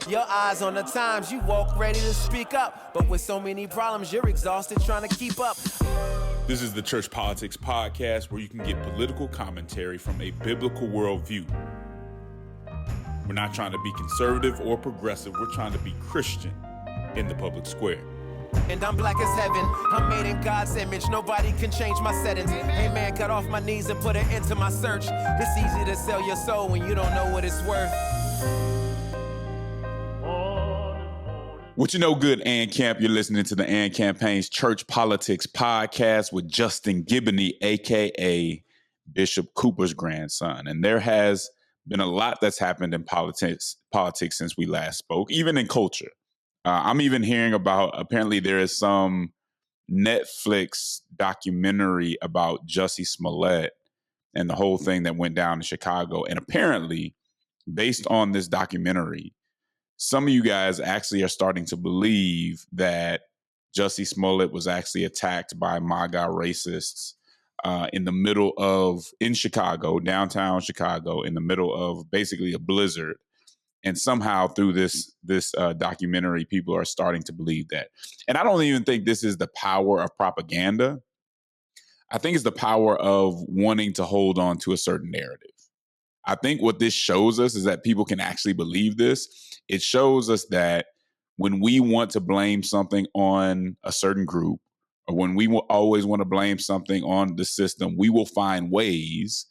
Your eyes on the times, you walk ready to speak up. But with so many problems, you're exhausted trying to keep up. This is the Church Politics Podcast, where you can get political commentary from a biblical worldview. We're not trying to be conservative or progressive. We're trying to be Christian in the public square. And I'm black as heaven. I'm made in God's image. Nobody can change my settings. Amen. Got off my knees and put an end to my search. It's easy to sell your soul when you don't know what it's worth. What you know, good and camp? You're listening to the And Campaign's Church Politics Podcast with Justin Giboney, a.k.a. Bishop Cooper's grandson. And there has been a lot that's happened in politics since we last spoke, even in culture. I'm even hearing about, apparently there is some Netflix documentary about Jussie Smollett and the whole thing that went down in Chicago. And apparently, based on this documentary, some of you guys actually are starting to believe that Jussie Smollett was actually attacked by MAGA racists in Chicago, downtown Chicago, in the middle of basically a blizzard. And somehow through this documentary, people are starting to believe that. And I don't even think this is the power of propaganda. I think it's the power of wanting to hold on to a certain narrative. I think what this shows us is that people can actually believe this. It shows us that when we want to blame something on a certain group, or when we will always want to blame something on the system, we will find ways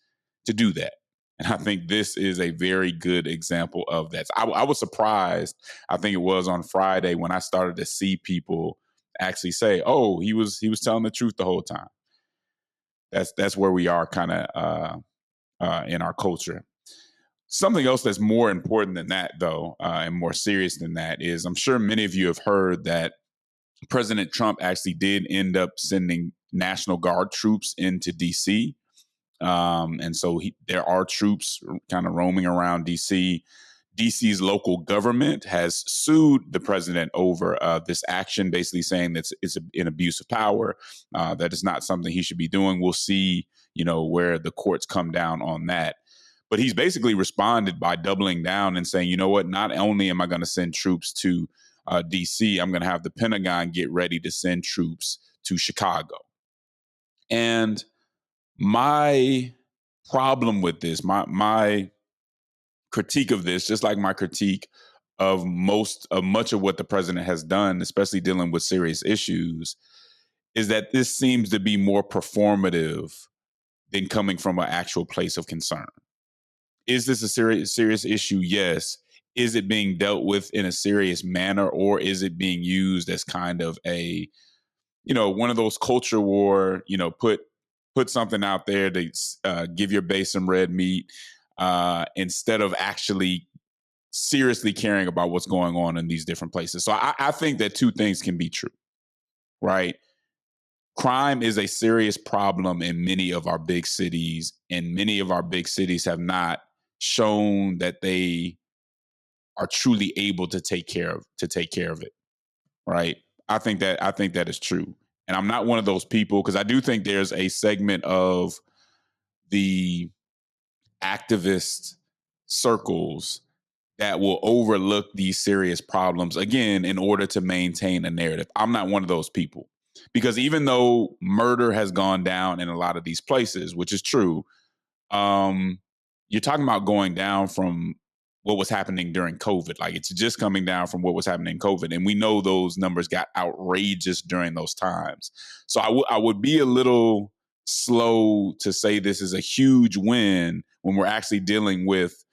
to do that. And I think this is a very good example of that. I was surprised, I think it was on Friday, when I started to see people actually say, oh, he was telling the truth the whole time. That's where we are kind of in our culture. Something else that's more important than that, though, and more serious than that is, I'm sure many of you have heard that President Trump actually did end up sending National Guard troops into D.C. And so there are troops kind of roaming around D.C. D.C.'s local government has sued the president over this action, basically saying that it's an abuse of power, that it's not something he should be doing. We'll see, where the courts come down on that. But he's basically responded by doubling down and saying, you know what, not only am I going to send troops to D.C., I'm going to have the Pentagon get ready to send troops to Chicago. And my problem with this, my critique of this, just like my critique of much of what the president has done, especially dealing with serious issues, is that this seems to be more performative than coming from an actual place of concern. Is this a serious issue? Yes. Is it being dealt with in a serious manner, or is it being used as kind of a, one of those culture war, put something out there to give your base some red meat instead of actually seriously caring about what's going on in these different places. So I think that two things can be true, right? Crime is a serious problem in many of our big cities, and many of our big cities have not shown that they are truly able to take care of it, right? I think that is true. And I'm not one of those people, because I do think there's a segment of the activist circles that will overlook these serious problems, again, in order to maintain a narrative. I'm not one of those people, because even though murder has gone down in a lot of these places, which is true, you're talking about going down from what was happening during COVID. Like, it's just coming down from what was happening in COVID. And we know those numbers got outrageous during those times. So I would be a little slow to say this is a huge win when we're actually dealing with,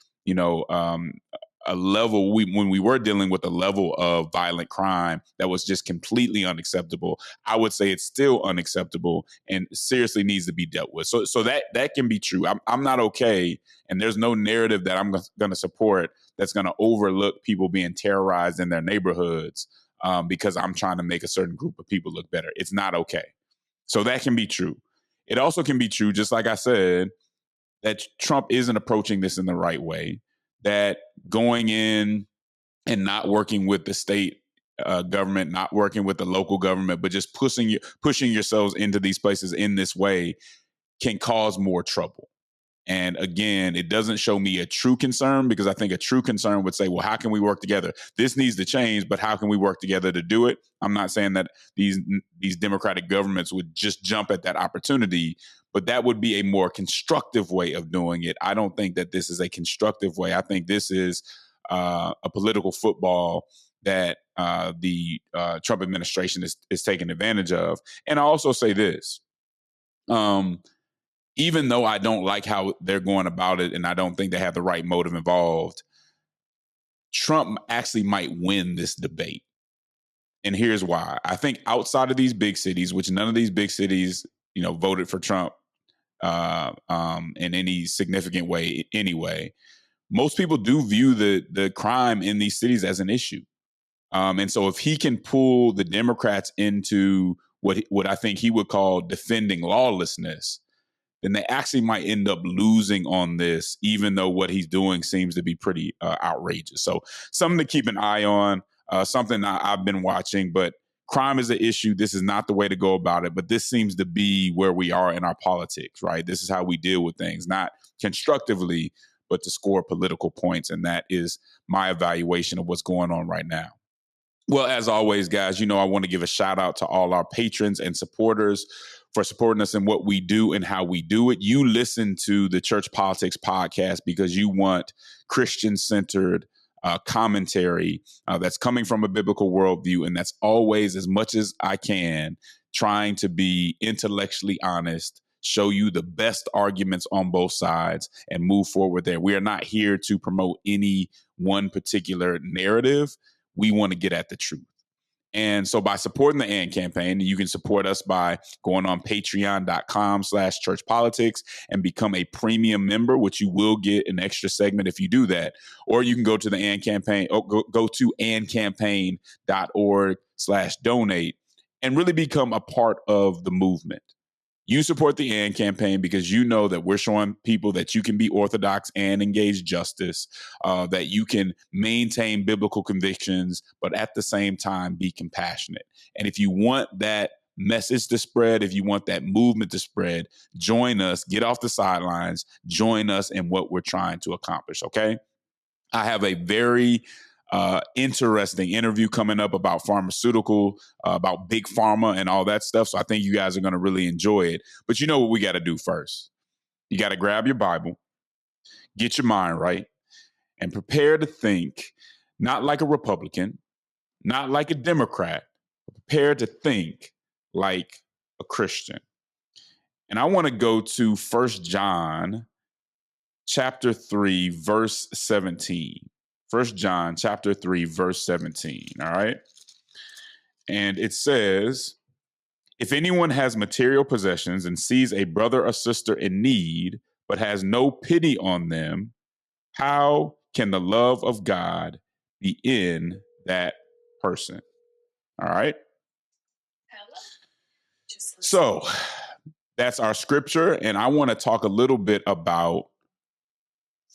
a level, when we were dealing with a level of violent crime that was just completely unacceptable. I would say it's still unacceptable and seriously needs to be dealt with. So that can be true. I'm not okay. And there's no narrative that I'm going to support that's going to overlook people being terrorized in their neighborhoods because I'm trying to make a certain group of people look better. It's not okay. So that can be true. It also can be true, just like I said, that Trump isn't approaching this in the right way, that going in and not working with the state government, not working with the local government, but just pushing yourselves into these places in this way can cause more trouble. And again, it doesn't show me a true concern, because I think a true concern would say, well, how can we work together? This needs to change, but how can we work together to do it? I'm not saying that these democratic governments would just jump at that opportunity, but that would be a more constructive way of doing it. I don't think that this is a constructive way. I think this is a political football that the Trump administration is taking advantage of. And I also say this. Even though I don't like how they're going about it and I don't think they have the right motive involved, Trump actually might win this debate. And here's why. I think outside of these big cities, which none of these big cities, voted for Trump in any significant way anyway, most people do view the crime in these cities as an issue. And so if he can pull the Democrats into what I think he would call defending lawlessness, then they actually might end up losing on this, even though what he's doing seems to be pretty outrageous. So something to keep an eye on, something I've been watching. But crime is an issue. This is not the way to go about it. But this seems to be where we are in our politics, right? This is how we deal with things, not constructively, but to score political points. And that is my evaluation of what's going on right now. Well, as always, guys, I want to give a shout out to all our patrons and supporters for supporting us in what we do and how we do it. You listen to the Church Politics Podcast because you want Christian-centered commentary that's coming from a biblical worldview. And that's always, as much as I can, trying to be intellectually honest, show you the best arguments on both sides, and move forward there. We are not here to promote any one particular narrative. We want to get at the truth. And so by supporting the AND campaign, you can support us by going on patreon.com/churchpolitics and become a premium member, which you will get an extra segment if you do that. Or you can go to the AND campaign, or go to andcampaign.org/donate and really become a part of the movement. You support the AND campaign because you know that we're showing people that you can be orthodox and engage justice, that you can maintain biblical convictions, but at the same time be compassionate. And if you want that message to spread, if you want that movement to spread, join us, get off the sidelines, join us in what we're trying to accomplish, okay? I have a very interesting interview coming up about about big pharma and all that stuff. So I think you guys are going to really enjoy it. But you know what we got to do first? You got to grab your Bible, get your mind right, and prepare to think not like a Republican, not like a Democrat, but prepare to think like a Christian. And I want to go to 1 John chapter 3, verse 17. 1 John chapter 3, verse 17, all right? And it says, if anyone has material possessions and sees a brother or sister in need, but has no pity on them, how can the love of God be in that person? All right? So that's our scripture, and I want to talk a little bit about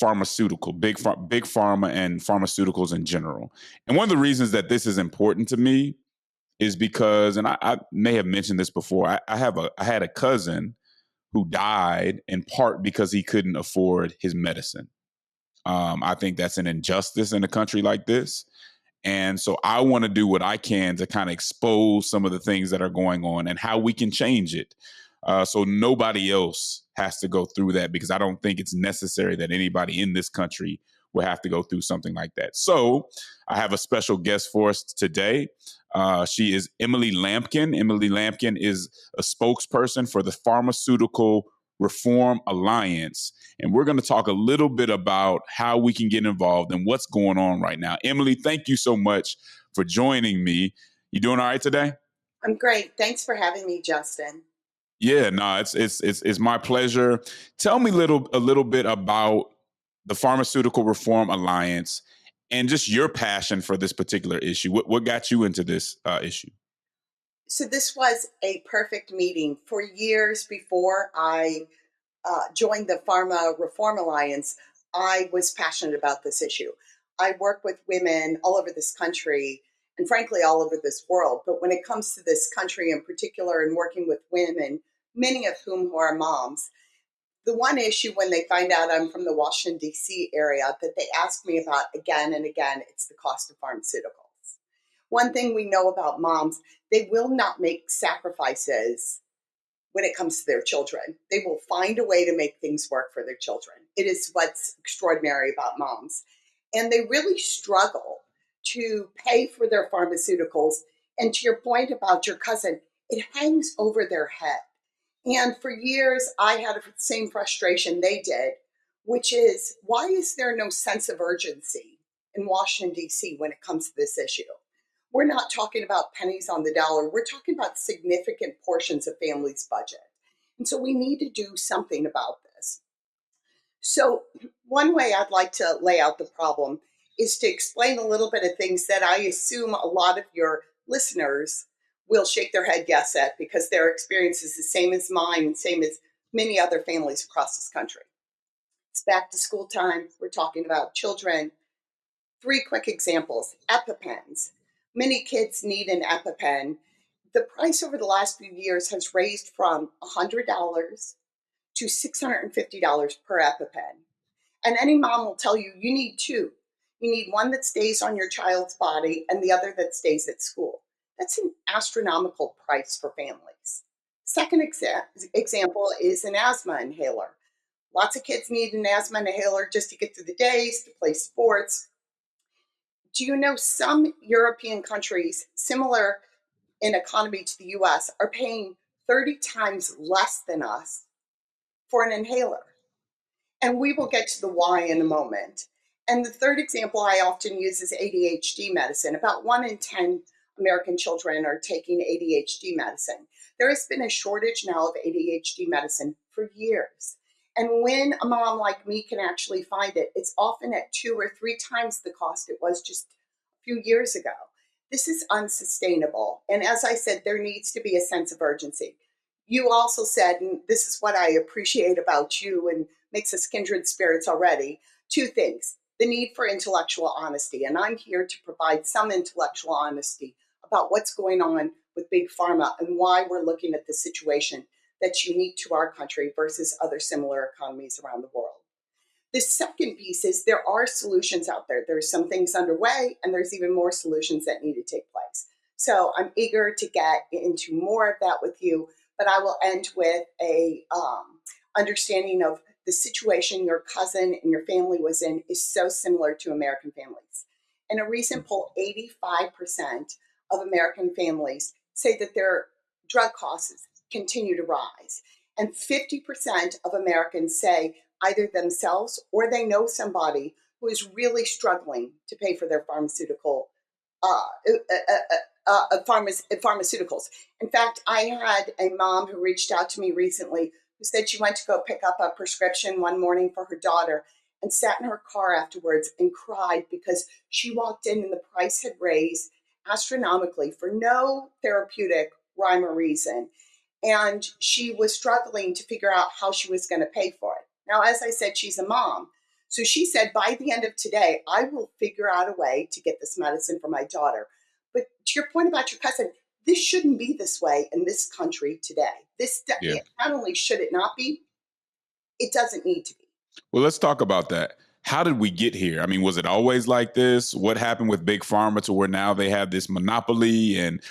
big pharma and pharmaceuticals in general. And one of the reasons that this is important to me is because, and I may have mentioned this before, I had a cousin who died in part because he couldn't afford his medicine. I think that's an injustice in a country like this. And so I want to do what I can to kind of expose some of the things that are going on and how we can change it. So nobody else has to go through that, because I don't think it's necessary that anybody in this country will have to go through something like that. So I have a special guest for us today. She is Emily Lampkin. Emily Lampkin is a spokesperson for the Pharmaceutical Reform Alliance. And we're going to talk a little bit about how we can get involved and what's going on right now. Emily, thank you so much for joining me. You doing all right today? I'm great. Thanks for having me, Justin. Yeah, no, it's my pleasure. Tell me a little bit about the Pharmaceutical Reform Alliance and just your passion for this particular issue. What got you into this issue? So this was a perfect meeting. For years before I joined the Pharma Reform Alliance, I was passionate about this issue. I work with women all over this country and frankly all over this world. But when it comes to this country in particular and working with women, many of whom are moms, The one issue when they find out I'm from the Washington, D.C. area that they ask me about again and again, it's the cost of pharmaceuticals. One thing we know about moms, they will not make sacrifices when it comes to their children. They will find a way to make things work for their children. It is what's extraordinary about moms. And they really struggle to pay for their pharmaceuticals. And to your point about your cousin, it hangs over their head. And for years, I had the same frustration they did, which is why is there no sense of urgency in Washington, D.C. when it comes to this issue? We're not talking about pennies on the dollar. We're talking about significant portions of families' budget. And so we need to do something about this. So one way I'd like to lay out the problem is to explain a little bit of things that I assume a lot of your listeners will shake their head yes at, because their experience is the same as mine and same as many other families across this country. It's back to school time. We're talking about children. 3 quick examples. EpiPens. Many kids need an EpiPen. The price over the last few years has raised from $100 to $650 per EpiPen. And any mom will tell you, you need 2. You need one that stays on your child's body and the other that stays at school. That's an astronomical price for families. Second example is an asthma inhaler. Lots of kids need an asthma inhaler just to get through the days, to play sports. Do you know some European countries, similar in economy to the US, are paying 30 times less than us for an inhaler? And we will get to the why in a moment. And the third example I often use is ADHD medicine. About 1 in 10 American children are taking ADHD medicine. There has been a shortage now of ADHD medicine for years. And when a mom like me can actually find it, it's often at 2 or 3 times the cost it was just a few years ago. This is unsustainable. And as I said, there needs to be a sense of urgency. You also said, and this is what I appreciate about you and makes us kindred spirits already, 2 things. The need for intellectual honesty. And I'm here to provide some intellectual honesty about what's going on with Big Pharma and why we're looking at the situation that's unique to our country versus other similar economies around the world. The second piece is there are solutions out there. There's some things underway, and there's even more solutions that need to take place. So I'm eager to get into more of that with you, but I will end with a understanding of the situation your cousin and your family was in is so similar to American families. In a recent poll, 85% of American families say that their drug costs continue to rise. And 50% of Americans say either themselves or they know somebody who is really struggling to pay for their pharmaceuticals. In fact, I had a mom who reached out to me recently who said she went to go pick up a prescription one morning for her daughter and sat in her car afterwards and cried because she walked in and the price had raised astronomically for no therapeutic rhyme or reason. And she was struggling to figure out how she was going to pay for it. Now, as I said, she's a mom. So she said, by the end of today, I will figure out a way to get this medicine for my daughter. But to your point about your cousin, this shouldn't be this way in this country today. Yeah. Not only should it not be, it doesn't need to be. Well, let's talk about that. How did we get here? I mean, was it always like this? What happened with Big Pharma to where now they have this monopoly and,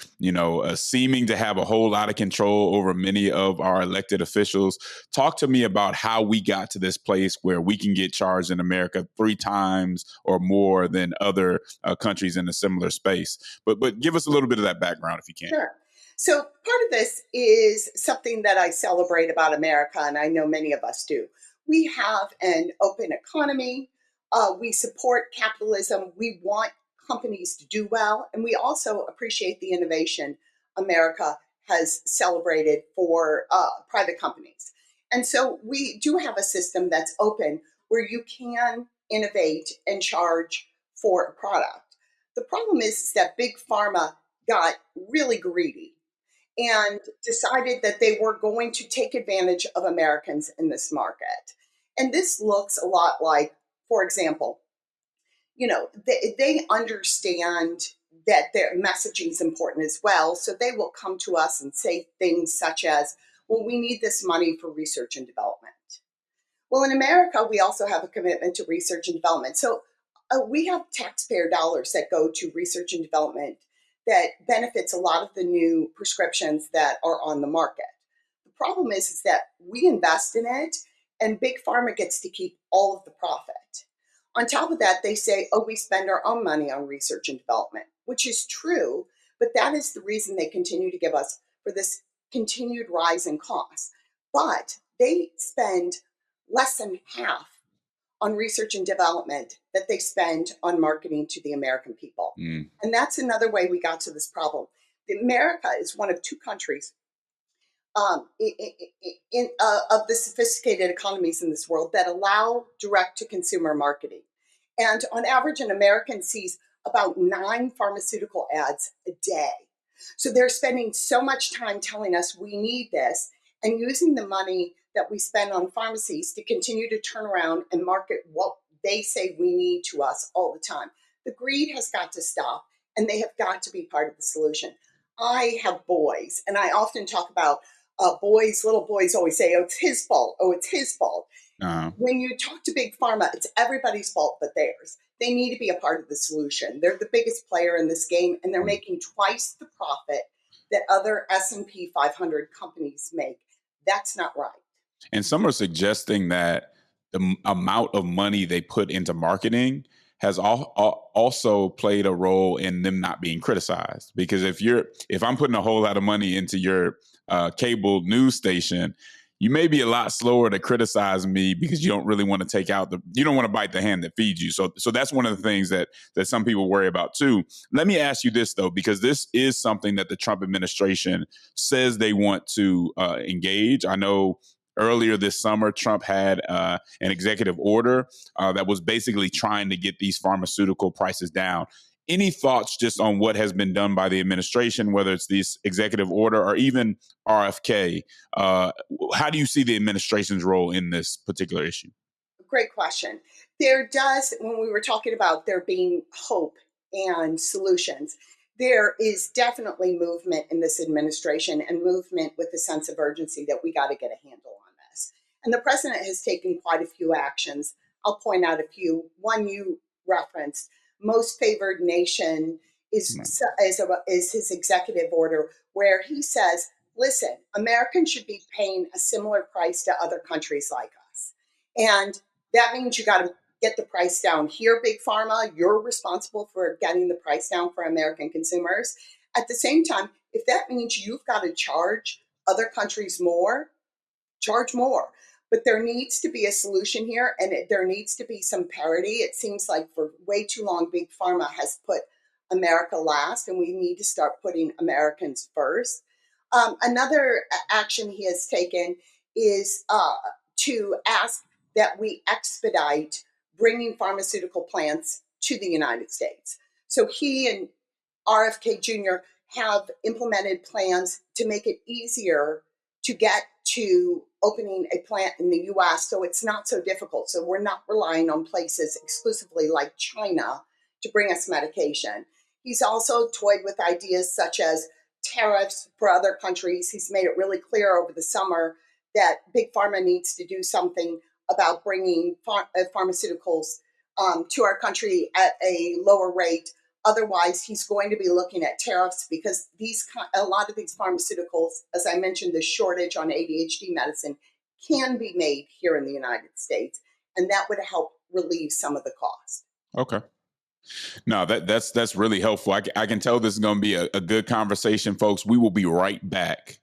seeming to have a whole lot of control over many of our elected officials? Talk to me about how we got to this place where we can get charged in America 3 times or more than other countries in a similar space. But give us a little bit of that background if you can. Sure. So part of this is something that I celebrate about America, and I know many of us do. We have an open economy. We support capitalism. We want companies to do well. And we also appreciate the innovation America has celebrated for private companies. And so we do have a system that's open where you can innovate and charge for a product. The problem is that Big Pharma got really greedy and decided that they were going to take advantage of Americans in this market. And this looks a lot like, for example, they understand that their messaging is important as well. So they will come to us and say things such as, well, we need this money for research and development. Well, in America, we also have a commitment to research and development. So we have taxpayer dollars that go to research and development that benefits a lot of the new prescriptions that are on the market. The problem is that we invest in it and Big Pharma gets to keep all of the profit. On top of that, they say, oh, we spend our own money on research and development, which is true, but that is the reason they continue to give us for this continued rise in costs. But they spend less than half on research and development that they spend on marketing to the American people. And that's another way we got to this problem. America is one of two countries of the sophisticated economies in this world that allow direct-to-consumer marketing. And on average, an American sees about 9 pharmaceutical ads a day. So they're spending so much time telling us we need this and using the money that we spend on pharmacies to continue to turn around and market what they say we need to us all the time. The greed has got to stop, and they have got to be part of the solution. I have boys, and I often talk about little boys always say, oh, it's his fault. Oh, it's his fault. When you talk to Big Pharma, it's everybody's fault but theirs. They need to be a part of the solution. They're the biggest player in this game, and they're making twice the profit that other S&P 500 companies make. That's not right. And some are suggesting that the amount of money they put into marketing has also played a role in them not being criticized. Because if I'm putting a whole lot of money into your cable news station, you may be a lot slower to criticize me because you don't really want to you don't want to bite the hand that feeds you. So that's one of the things that some people worry about too. Let me ask you this though, because this is something that the Trump administration says they want to engage. I know earlier this summer, Trump had an executive order that was basically trying to get these pharmaceutical prices down. Any thoughts just on what has been done by the administration, whether it's this executive order or even RFK? How do you see the administration's role in this particular issue? Great question. When we were talking about there being hope and solutions, there is definitely movement in this administration and movement with a sense of urgency that we got to get a handle on this. And the president has taken quite a few actions. I'll point out a few. One you referenced, most favored nation is his executive order where he says, listen, Americans should be paying a similar price to other countries like us. And that means you got to get the price down here, Big Pharma. You're responsible for getting the price down for American consumers. At the same time, if that means you've got to charge other countries more, charge more. But there needs to be a solution here, and there needs to be some parity. It seems like for way too long, Big Pharma has put America last, and we need to start putting Americans first. Another action he has taken is to ask that we expedite bringing pharmaceutical plants to the United States. So he and RFK Jr. have implemented plans to make it easier to get to opening a plant in the U.S. so it's not so difficult. So we're not relying on places exclusively like China to bring us medication. He's also toyed with ideas such as tariffs for other countries. He's made it really clear over the summer that Big Pharma needs to do something about bringing pharmaceuticals to our country at a lower rate. Otherwise, he's going to be looking at tariffs because a lot of these pharmaceuticals, as I mentioned, the shortage on ADHD medicine can be made here in the United States, and that would help relieve some of the cost. Okay. No, that's really helpful. I can tell this is going to be a good conversation, folks. We will be right back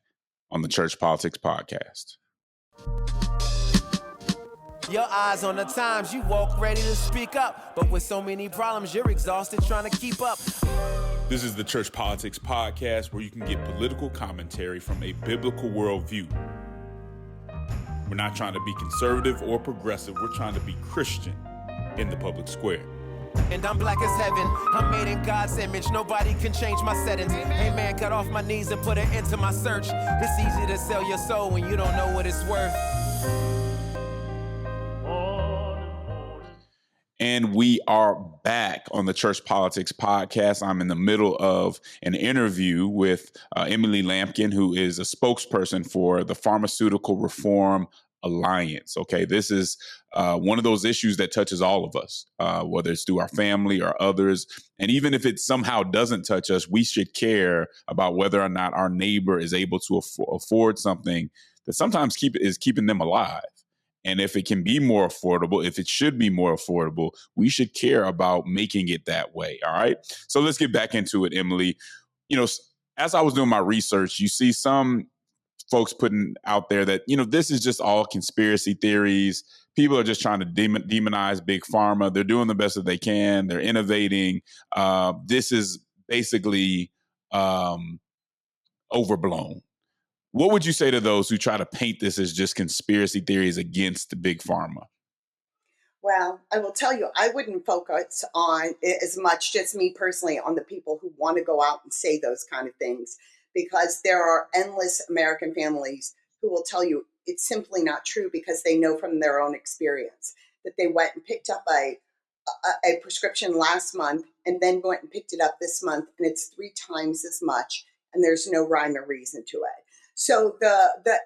on the Church Politics Podcast. Your eyes on the times, you walk ready to speak up. But with so many problems, you're exhausted trying to keep up. This is the Church Politics Podcast, where you can get political commentary from a biblical worldview. We're not trying to be conservative or progressive. We're trying to be Christian in the public square. And I'm black as heaven. I'm made in God's image. Nobody can change my settings. Hey man, got off my knees and put an end to my search. It's easy to sell your soul when you don't know what it's worth. And we are back on the Church Politics Podcast. I'm in the middle of an interview with Emily Lampkin, who is a spokesperson for the Pharmaceutical Reform Alliance. Okay, this is one of those issues that touches all of us, whether it's through our family or others. And even if it somehow doesn't touch us, we should care about whether or not our neighbor is able to afford something that sometimes is keeping them alive. And if it can be more affordable, if it should be more affordable, we should care about making it that way. All right. So let's get back into it, Emily. As I was doing my research, you see some folks putting out there that, this is just all conspiracy theories. People are just trying to demonize big pharma. They're doing the best that they can. They're innovating. This is basically overblown. What would you say to those who try to paint this as just conspiracy theories against the big pharma? Well, I will tell you, I wouldn't focus on it as much, just me personally, on the people who want to go out and say those kind of things, because there are endless American families who will tell you it's simply not true, because they know from their own experience that they went and picked up a prescription last month and then went and picked it up this month, and it's 3 times as much, and there's no rhyme or reason to it. So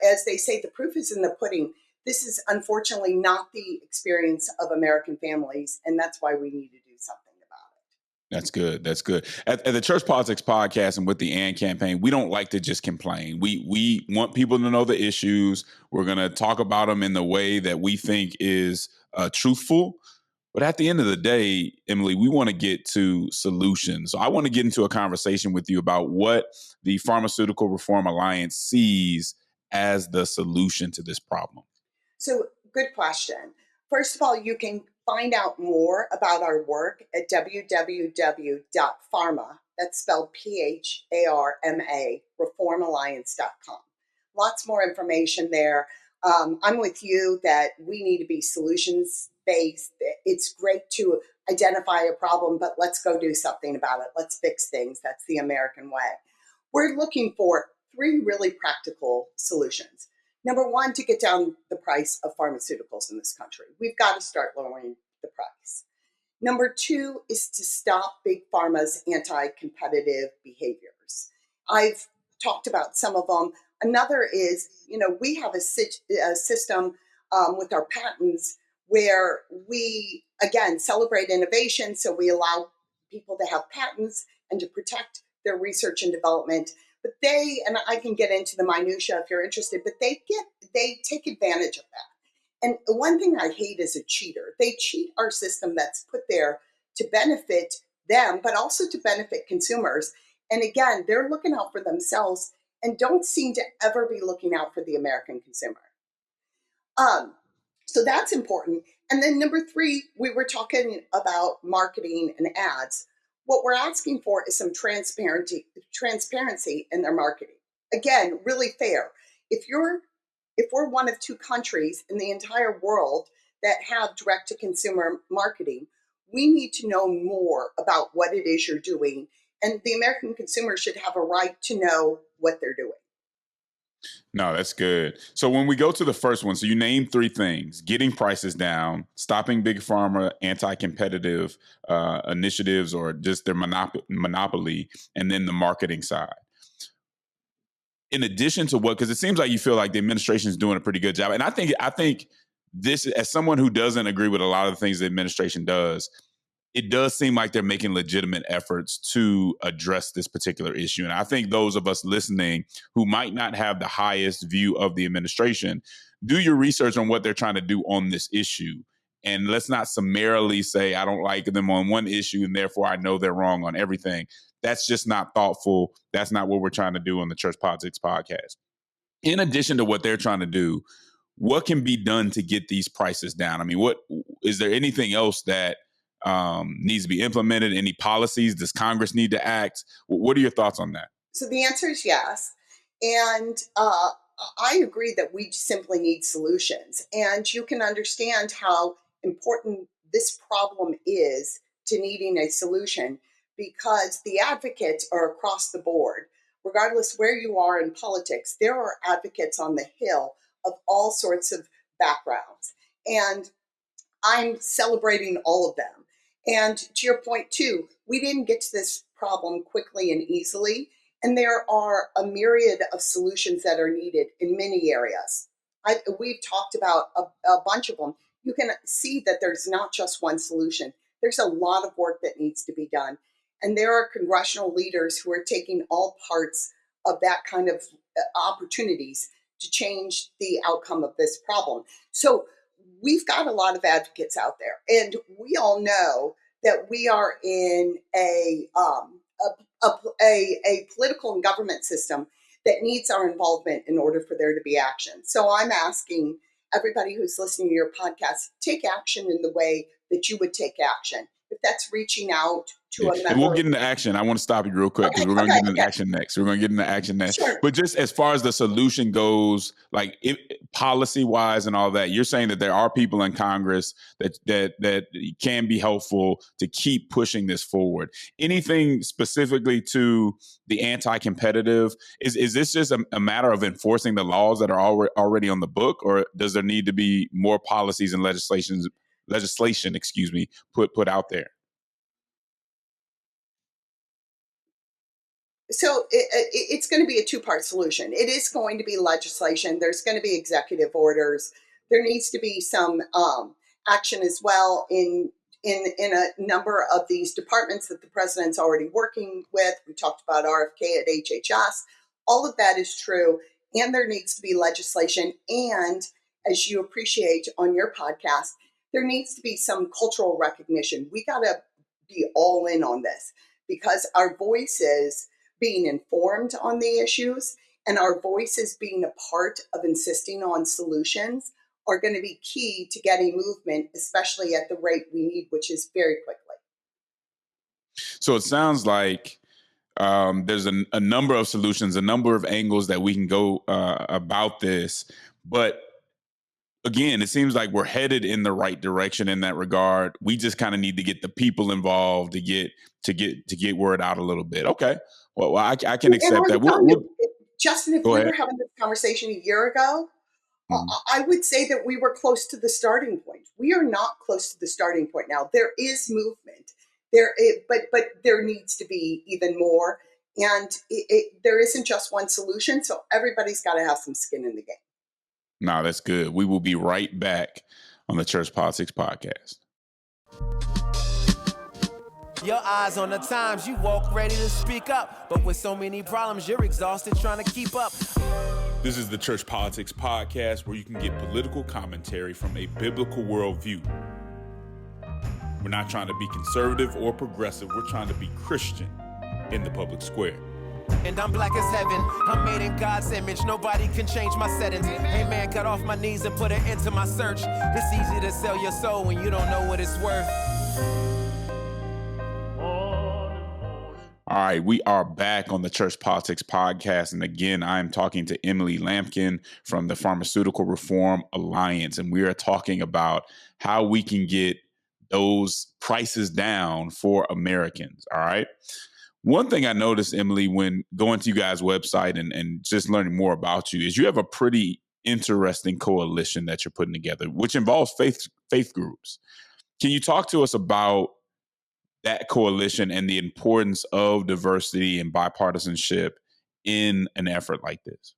as they say, the proof is in the pudding. This is unfortunately not the experience of American families, and that's why we need to do something about it. That's good. That's good. At the Church Politics Podcast and with the AND campaign, we don't like to just complain. We want people to know the issues. We're going to talk about them in the way that we think is truthful. But at the end of the day, Emily, we want to get to solutions. So I want to get into a conversation with you about what the Pharmaceutical Reform Alliance sees as the solution to this problem. So, good question. First of all, you can find out more about our work at www.pharma, that's spelled PHARMA, reformalliance.com. Lots more information there. I'm with you that we need to be solutions-based. It's great to identify a problem, but let's go do something about it. Let's fix things. That's the American way. We're looking for 3 really practical solutions. Number 1, to get down the price of pharmaceuticals in this country. We've got to start lowering the price. Number 2 is to stop big pharma's anti-competitive behaviors. I've talked about some of them. Another is, we have a system with our patents where we, again, celebrate innovation. So we allow people to have patents and to protect their research and development. But they, and I can get into the minutia if you're interested, but they take advantage of that. And one thing I hate is a cheater. They cheat our system that's put there to benefit them, but also to benefit consumers. And again, they're looking out for themselves and don't seem to ever be looking out for the American consumer. So that's important. And then number 3, we were talking about marketing and ads. What we're asking for is some transparency in their marketing. Again, really fair. If we're one of 2 countries in the entire world that have direct-to-consumer marketing, we need to know more about what it is you're doing, and the American consumer should have a right to know what they're doing. No, that's good. So when we go to the first one, so you named 3 things: getting prices down, stopping big pharma anti-competitive initiatives or just their monopoly, and then the marketing side. In addition to because it seems like you feel like the administration is doing a pretty good job. And I think this, as someone who doesn't agree with a lot of the things the administration does, it does seem like they're making legitimate efforts to address this particular issue. And I think those of us listening who might not have the highest view of the administration, do your research on what they're trying to do on this issue. And let's not summarily say, I don't like them on one issue and therefore I know they're wrong on everything. That's just not thoughtful. That's not what we're trying to do on the Church Politics Podcast. In addition to what they're trying to do, what can be done to get these prices down? I mean, what is there anything else that needs to be implemented? Any policies? Does Congress need to act? What are your thoughts on that? So the answer is yes. And I agree that we simply need solutions. And you can understand how important this problem is to needing a solution, because the advocates are across the board. Regardless where you are in politics, there are advocates on the Hill of all sorts of backgrounds. And I'm celebrating all of them. And to your point, too, we didn't get to this problem quickly and easily. And there are a myriad of solutions that are needed in many areas. We've talked about a bunch of them. You can see that there's not just one solution. There's a lot of work that needs to be done. And there are congressional leaders who are taking all parts of that kind of opportunities to change the outcome of this problem. So we've got a lot of advocates out there, and we all know that we are in a political and government system that needs our involvement in order for there to be action. So I'm asking everybody who's listening to your podcast, take action in the way that you would take action. If that's reaching out to a member. And we'll get into action. I want to stop you real quick because we're going to get into action next. We're going to get into action next. Sure. But just as far as the solution goes, like policy-wise and all that, you're saying that there are people in Congress that can be helpful to keep pushing this forward. Anything specifically to the anti-competitive? Is this just a matter of enforcing the laws that are already on the book, or does there need to be more policies and legislation, put out there? So it's going to be a two-part solution. It is going to be legislation. There's going to be executive orders. There needs to be some action as well in a number of these departments that the president's already working with. We talked about RFK at HHS. All of that is true. And there needs to be legislation. And as you appreciate on your podcast, there needs to be some cultural recognition. We got to be all in on this because our voices being informed on the issues and our voices being a part of insisting on solutions are going to be key to getting movement, especially at the rate we need, which is very quickly. So it sounds like there's a number of solutions, a number of angles that we can go about this. But again, it seems like we're headed in the right direction in that regard. We just kind of need to get the people involved to get word out a little bit. Okay. Well, I can accept that. Justin, if we were having this conversation a year ago, I would say that we were close to the starting point. We are not close to the starting point now. There is movement but there needs to be even more. And there isn't just one solution. So everybody's got to have some skin in the game. No, that's good. We will be right back on the Church Politics Podcast. Your eyes on the times, you walk ready to speak up. But with so many problems, you're exhausted trying to keep up. This is the Church Politics Podcast, where you can get political commentary from a biblical worldview. We're not trying to be conservative or progressive. We're trying to be Christian in the public square. And I'm black as heaven. I'm made in God's image. Nobody can change my settings. Hey man, got off my knees and put an end to my search. It's easy to sell your soul when you don't know what it's worth. All right, we are back on the Church Politics Podcast. And again, I'm talking to Emily Lampkin from the Pharmaceutical Reform Alliance. And we are talking about how we can get those prices down for Americans. All right. One thing I noticed, Emily, when going to you guys' website and just learning more about you is you have a pretty interesting coalition that you're putting together, which involves faith groups. Can you talk to us about that coalition and the importance of diversity and bipartisanship in an effort like this?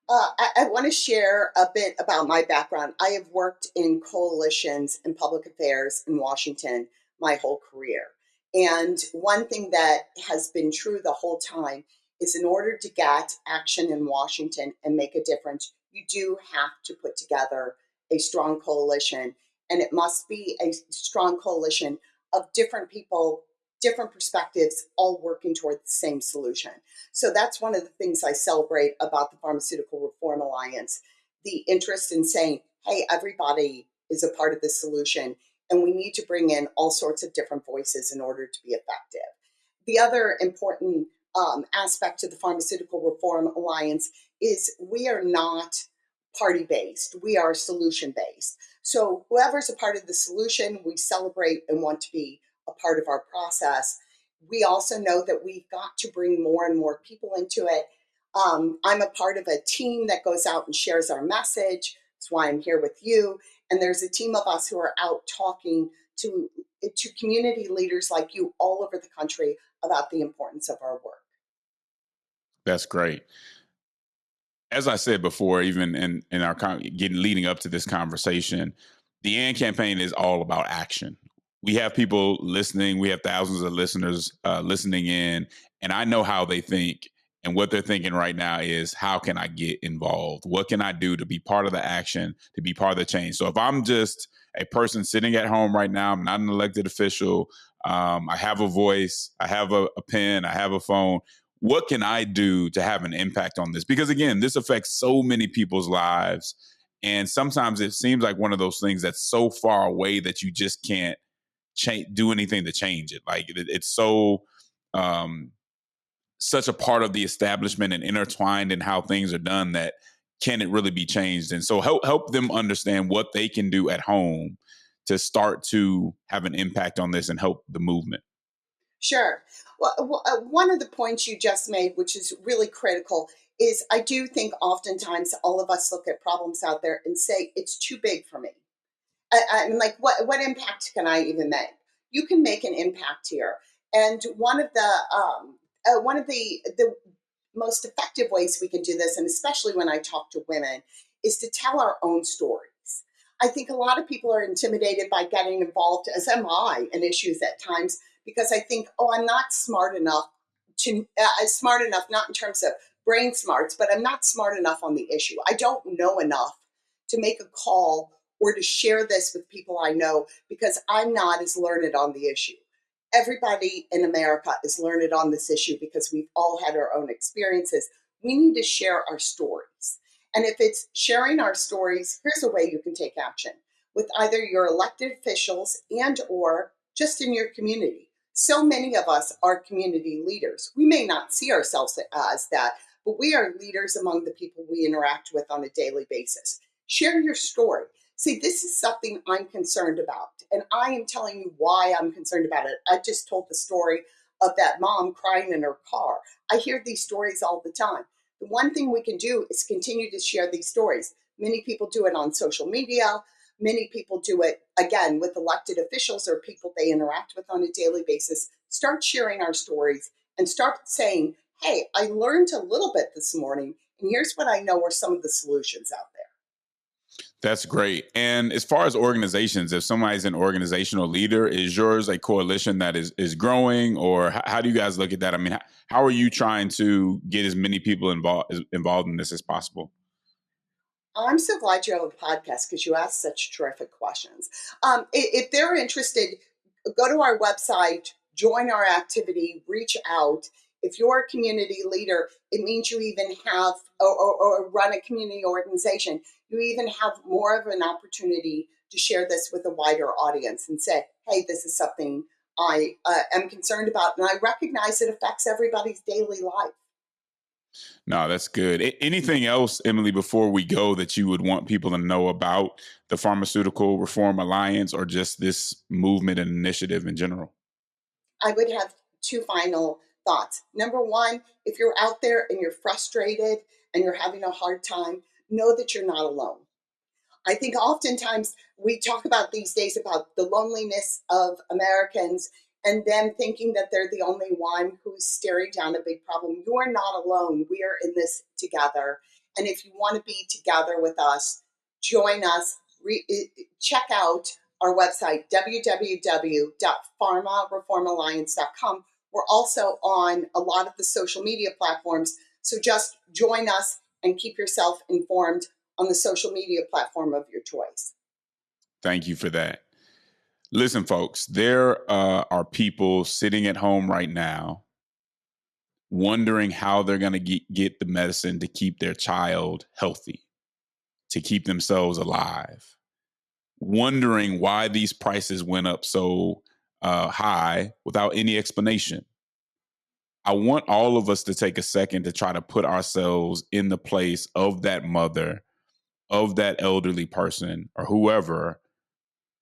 I want to share a bit about my background. I have worked in coalitions and public affairs in Washington my whole career. And one thing that has been true the whole time is in order to get action in Washington and make a difference, you do have to put together a strong coalition. And it must be a strong coalition of different people, different perspectives, all working toward the same solution. So that's one of the things I celebrate about the Pharmaceutical Reform Alliance, the interest in saying, hey, everybody is a part of the solution, and we need to bring in all sorts of different voices in order to be effective. The other important aspect of the Pharmaceutical Reform Alliance is we are not party-based. We are solution-based. So whoever's a part of the solution, we celebrate and want to be a part of our process. We also know that we've got to bring more and more people into it. I'm a part of a team that goes out and shares our message. That's why I'm here with you. And there's a team of us who are out talking to community leaders like you all over the country about the importance of our work. That's great. as I said before, even in our leading up to this conversation, the AND campaign is all about action. We have people listening. We have thousands of listeners listening in, and I know how they think. And what they're thinking right now is, how can I get involved? What can I do to be part of the action, to be part of the change? So if I'm just a person sitting at home right now, I'm not an elected official. I have a voice, I have a pen, I have a phone. What can I do to have an impact on this? Because again, this affects so many people's lives. And sometimes it seems like one of those things that's so far away that you just can't do anything to change it. Like it's so such a part of the establishment and intertwined in how things are done that can it really be changed? And so help them understand what they can do at home to start to have an impact on this and help the movement. Sure. Well, one of the points you just made, which is really critical, is I do think oftentimes all of us look at problems out there and say, it's too big for me. I'm like, what impact can I even make? You can make an impact here. And one of the most effective ways we can do this, and especially when I talk to women, is to tell our own stories. I think a lot of people are intimidated by getting involved, as am I, in issues at times, because I think, oh, I'm not smart enough not in terms of brain smarts, but I'm not smart enough on the issue. I don't know enough to make a call or to share this with people I know because I'm not as learned on the issue. Everybody in America is learned on this issue because we've all had our own experiences. We need to share our stories. And if it's sharing our stories, here's a way you can take action with either your elected officials and or just in your community. So many of us are community leaders. We may not see ourselves as that, but we are leaders among the people we interact with on a daily basis. Share your story. See, this is something I'm concerned about, and I am telling you why I'm concerned about it. I just told the story of that mom crying in her car. I hear these stories all the time. The one thing we can do is continue to share these stories. Many people do it on social media. Many people do it, again, with elected officials or people they interact with on a daily basis. Start sharing our stories and start saying, hey, I learned a little bit this morning, and here's what I know are some of the solutions out there. That's great. And as far as organizations, if somebody's an organizational leader, is yours a coalition that is growing, or how do you guys look at that? I mean, how are you trying to get as many people involved in this as possible? I'm so glad you have a podcast because you ask such terrific questions. If they're interested, go to our website, join our activity, reach out. If you're a community leader, it means you even have, or run a community organization, you even have more of an opportunity to share this with a wider audience and say, hey, this is something I am concerned about, and I recognize it affects everybody's daily life. No, that's good. Anything else, Emily, before we go that you would want people to know about the Pharmaceutical Reform Alliance or just this movement and initiative in general? I would have two final thoughts. Number one, if you're out there and you're frustrated and you're having a hard time, know that you're not alone. I think oftentimes we talk about these days about the loneliness of Americans and them thinking that they're the only one who's staring down a big problem. You are not alone. We are in this together. And if you want to be together with us, join us. Check out our website, www.pharmareformalliance.com. We're also on a lot of the social media platforms. So just join us and keep yourself informed on the social media platform of your choice. Thank you for that. Listen, folks, there are people sitting at home right now wondering how they're going to get the medicine to keep their child healthy, to keep themselves alive, wondering why these prices went up so high without any explanation. I want all of us to take a second to try to put ourselves in the place of that mother, of that elderly person, or whoever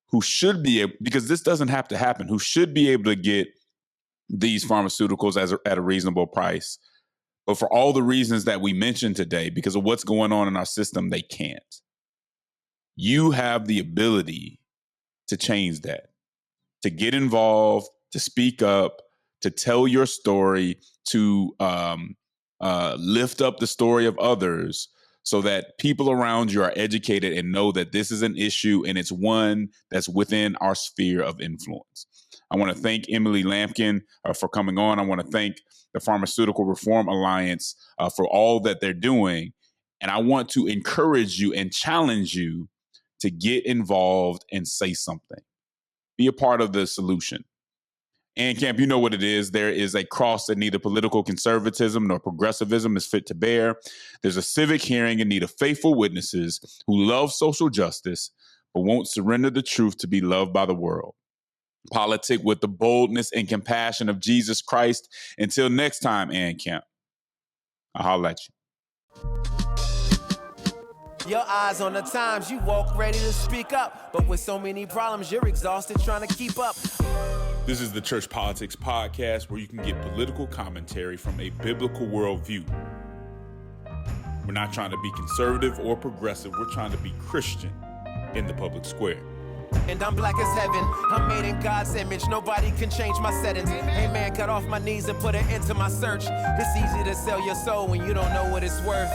who should be able, because this doesn't have to happen, who should be able to get these pharmaceuticals at a reasonable price. But for all the reasons that we mentioned today, because of what's going on in our system, they can't. You have the ability to change that, to get involved, to speak up, to tell your story, to lift up the story of others so that people around you are educated and know that this is an issue and it's one that's within our sphere of influence. I want to thank Emily Lampkin for coming on. I want to thank the Pharmaceutical Reform Alliance for all that they're doing. And I want to encourage you and challenge you to get involved and say something. Be a part of the solution. And Camp, you know what it is. There is a cross that neither political conservatism nor progressivism is fit to bear. There's a civic hearing in need of faithful witnesses who love social justice, but won't surrender the truth to be loved by the world. Politic with the boldness and compassion of Jesus Christ. Until next time, Ann Camp, I'll holler at you. Your eyes on the times, you walk ready to speak up. But with so many problems, you're exhausted trying to keep up. This is the Church Politics Podcast, where you can get political commentary from a biblical worldview. We're not trying to be conservative or progressive. We're trying to be Christian in the public square. And I'm black as heaven. I'm made in God's image. Nobody can change my settings. Amen. Got off my knees and put an end to my search. It's easy to sell your soul when you don't know what it's worth.